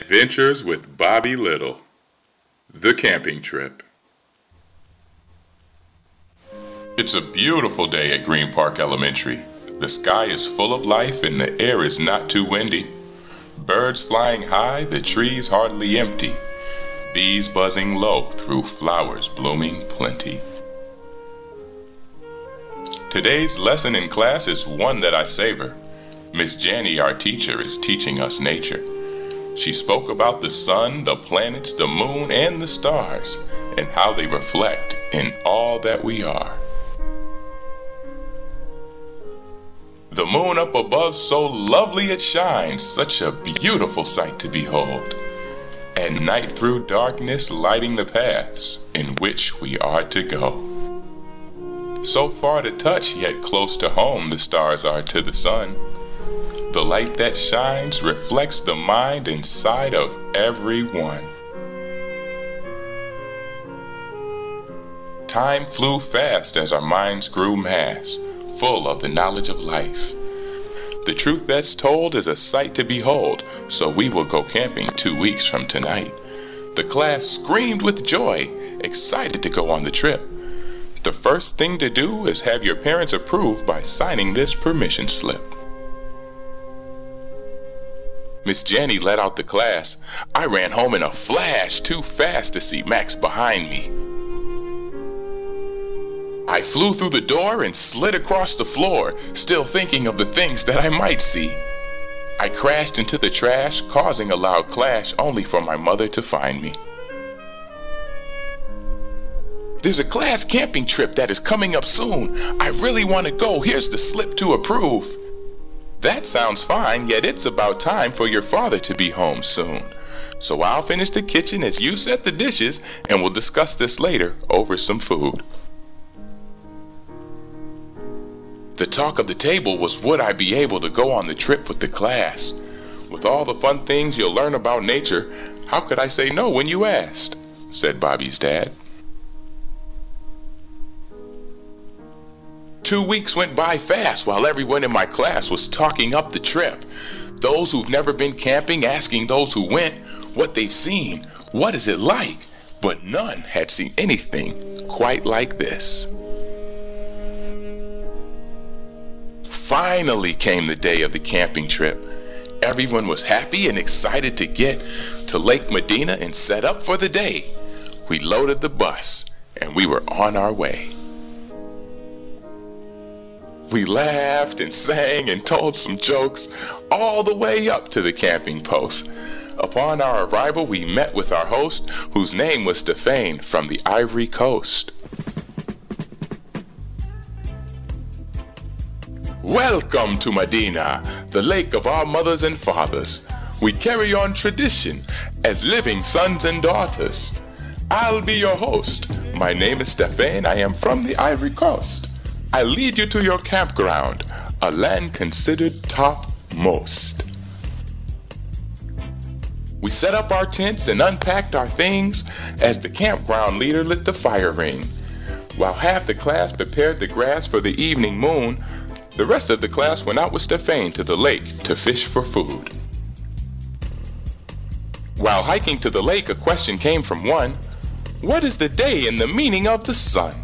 Adventures with Bobby Little. The Camping Trip. It's a beautiful day at Green Park Elementary. The sky is full of life and the air is not too windy. Birds flying high, the trees hardly empty. Bees buzzing low through flowers blooming plenty. Today's lesson in class is one that I savor. Miss Janny, our teacher, is teaching us nature. She spoke about the sun, the planets, the moon, and the stars, and how they reflect in all that we are. The moon up above, so lovely it shines, such a beautiful sight to behold. And night through darkness lighting the paths in which we are to go. So far to touch, yet close to home the stars are to the sun. The light that shines reflects the mind inside of everyone. Time flew fast as our minds grew mass, full of the knowledge of life. The truth that's told is a sight to behold, so we will go camping 2 weeks from tonight. The class screamed with joy, excited to go on the trip. The first thing to do is have your parents approve by signing this permission slip. Miss Janny let out the class. I ran home in a flash, too fast to see Max behind me. I flew through the door and slid across the floor, still thinking of the things that I might see. I crashed into the trash, causing a loud clash, only for my mother to find me. There's a class camping trip that is coming up soon. I really want to go. Here's the slip to approve. That sounds fine, yet it's about time for your father to be home soon. So I'll finish the kitchen as you set the dishes, and we'll discuss this later over some food. The talk of the table was, would I be able to go on the trip with the class? With all the fun things you'll learn about nature, how could I say no when you asked? Said Bobby's dad. 2 weeks went by fast while everyone in my class was talking up the trip. Those who've never been camping asking those who went what they've seen, what is it like? But none had seen anything quite like this. Finally came the day of the camping trip. Everyone was happy and excited to get to Lake Medina and set up for the day. We loaded the bus and we were on our way. We laughed and sang and told some jokes all the way up to the camping post. Upon our arrival, we met with our host, whose name was Stefan from the Ivory Coast. Welcome to Medina, the lake of our mothers and fathers. We carry on tradition as living sons and daughters. I'll be your host. My name is Stefan. I am from the Ivory Coast. I lead you to your campground, a land considered topmost. We set up our tents and unpacked our things as the campground leader lit the fire ring. While half the class prepared the grass for the evening moon, the rest of the class went out with Stefan to the lake to fish for food. While hiking to the lake, a question came from one. What is the day and the meaning of the sun?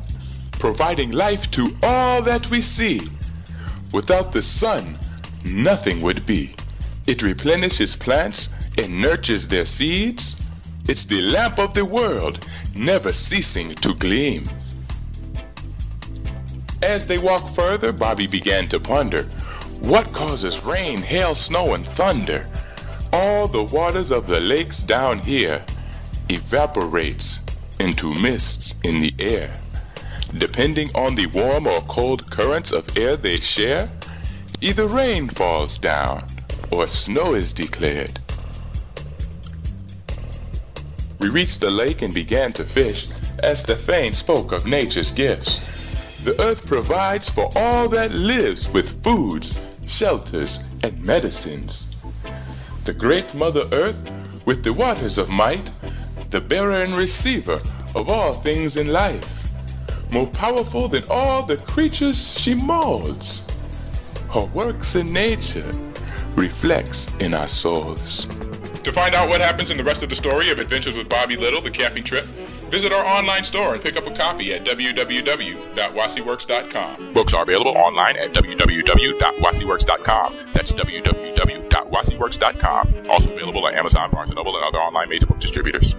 Providing life to all that we see. Without the sun, nothing would be. It replenishes plants and nurtures their seeds. It's the lamp of the world, never ceasing to gleam. As they walked further, Bobby began to ponder. What causes rain, hail, snow, and thunder? All the waters of the lakes down here evaporates into mists in the air. Depending on the warm or cold currents of air they share, either rain falls down or snow is declared. We reached the lake and began to fish as Stefan spoke of nature's gifts. The earth provides for all that lives with foods, shelters, and medicines. The great Mother Earth, with the waters of might, the bearer and receiver of all things in life. More powerful than all the creatures she molds. Her works in nature reflects in our souls. To find out what happens in the rest of the story of Adventures with Bobby Little, the camping trip, visit our online store and pick up a copy at www.wasiworks.com. Books are available online at www.wasiworks.com. That's www.wasiworks.com. Also available at Amazon, Barnes & Noble, and other online major book distributors.